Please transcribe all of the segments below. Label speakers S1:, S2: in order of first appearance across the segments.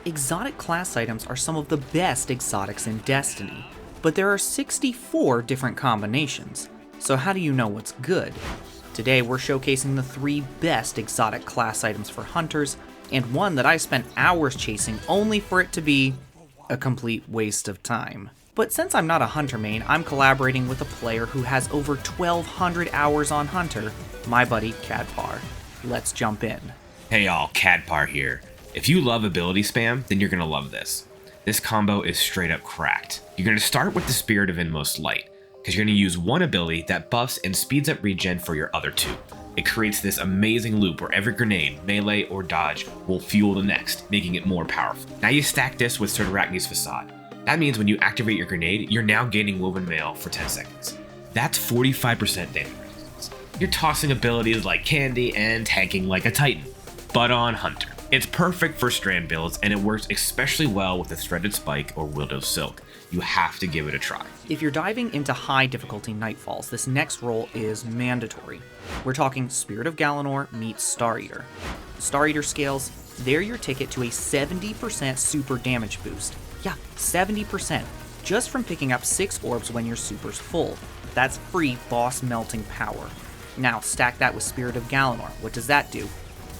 S1: Exotic class items are some of the best exotics in Destiny, but there are 64 different combinations, so how do you know what's good? Today we're showcasing the 3 best exotic class items for hunters, and one that I spent hours chasing only for it to be a complete waste of time. But since I'm not a hunter main, I'm collaborating with a player who has over 1,200 hours on Hunter, my buddy Cadpar. Let's jump in.
S2: Hey y'all, Cadpar here. If you love ability spam, then you're gonna love this. This combo is straight up cracked. You're gonna start with the Spirit of Inmost Light, because you're gonna use one ability that buffs and speeds up regen for your other 2. It creates this amazing loop where every grenade, melee, or dodge will fuel the next, making it more powerful. Now you stack this with Cyrtarachne's Facade. That means when you activate your grenade, you're now gaining Woven Mail for 10 seconds. That's 45% damage resistance. You're tossing abilities like Candy and tanking like a Titan, but on Hunter. It's perfect for strand builds, and it works especially well with the Threaded Spike or Willow Silk. You have to give it a try.
S1: If you're diving into high difficulty Nightfalls, this next role is mandatory. We're talking Spirit of Galanor meets Star Eater. Star Eater scales, they're your ticket to a 70% super damage boost. Yeah, 70%, just from picking up 6 orbs when your super's full. That's free boss melting power. Now stack that with Spirit of Galanor. What does that do?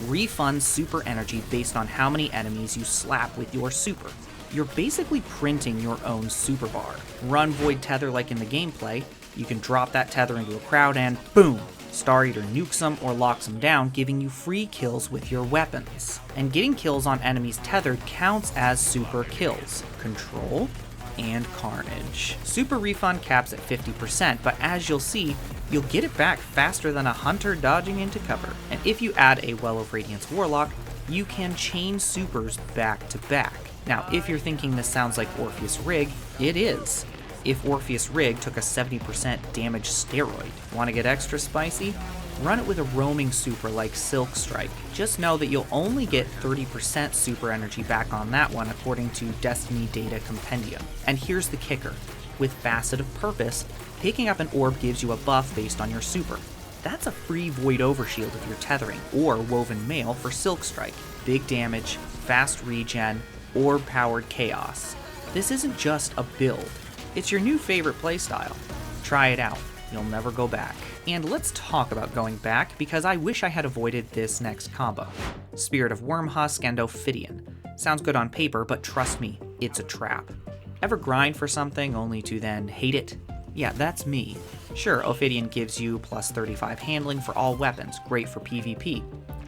S1: Refund super energy based on how many enemies you slap with your super. You're basically printing your own super bar. Run Void Tether like in the gameplay, you can drop that tether into a crowd and boom! Star Eater nukes them or locks them down, giving you free kills with your weapons. And getting kills on enemies tethered counts as super kills. Control and Carnage. Super refund caps at 50%, but as you'll see, you'll get it back faster than a hunter dodging into cover. And if you add a Well of Radiance Warlock, you can chain supers back to back. Now, if you're thinking this sounds like Orpheus Rig, it is. If Orpheus Rig took a 70% damage steroid. Want to get extra spicy? Run it with a roaming super like Silk Strike. Just know that you'll only get 30% super energy back on that one according to Destiny Data Compendium. And here's the kicker. With Facet of Purpose, picking up an orb gives you a buff based on your super. That's a free Void Overshield if you're tethering, or Woven Mail for Silk Strike. Big damage, fast regen, orb-powered chaos. This isn't just a build. It's your new favorite playstyle. Try it out. You'll never go back. And let's talk about going back, because I wish I had avoided this next combo. Spirit of Wormhusk and Ophidian. Sounds good on paper, but trust me, it's a trap. Ever grind for something only to then hate it? Yeah, that's me. Sure, Ophidian gives you plus 35 handling for all weapons, great for PvP.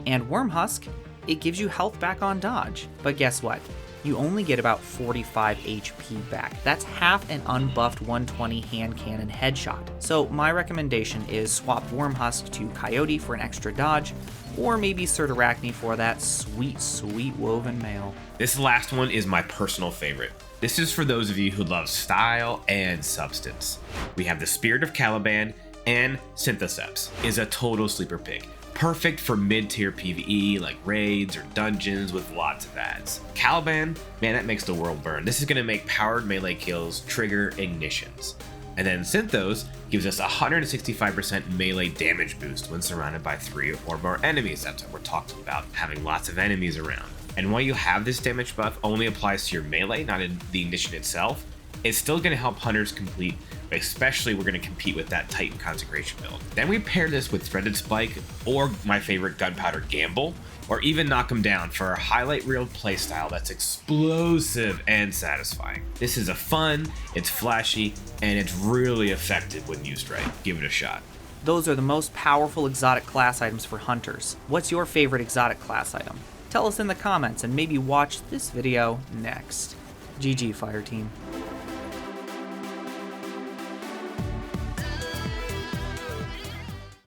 S1: And Wormhusk, it gives you health back on dodge. But guess what? You only get about 45 HP back. That's half an unbuffed 120 hand cannon headshot. So my recommendation is swap Wormhusk to Coyote for an extra dodge, or maybe Cyrtarachne for that sweet, sweet Woven Mail.
S2: This last one is my personal favorite. This is for those of you who love style and substance. We have the Spirit of Caliban, and Synthoceps is a total sleeper pick. Perfect for mid-tier PvE like raids or dungeons with lots of ads. Caliban, man, that makes the world burn. This is going to make powered melee kills trigger ignitions. And then Synthos gives us 165% melee damage boost when surrounded by 3 or more enemies. That's what we're talking about, having lots of enemies around. And while you have this damage buff only applies to your melee, not in the ignition itself, it's still going to help hunters complete, especially we're going to compete with that Titan Consecration build. Then we pair this with Threaded Spike, or my favorite Gunpowder Gamble, or even Knock 'em Down for a highlight reel playstyle that's explosive and satisfying. This is a fun, it's flashy, and it's really effective when used right. Give it a shot.
S1: Those are the most powerful exotic class items for hunters. What's your favorite exotic class item? Tell us in the comments and maybe watch this video next. GG, Fire Team.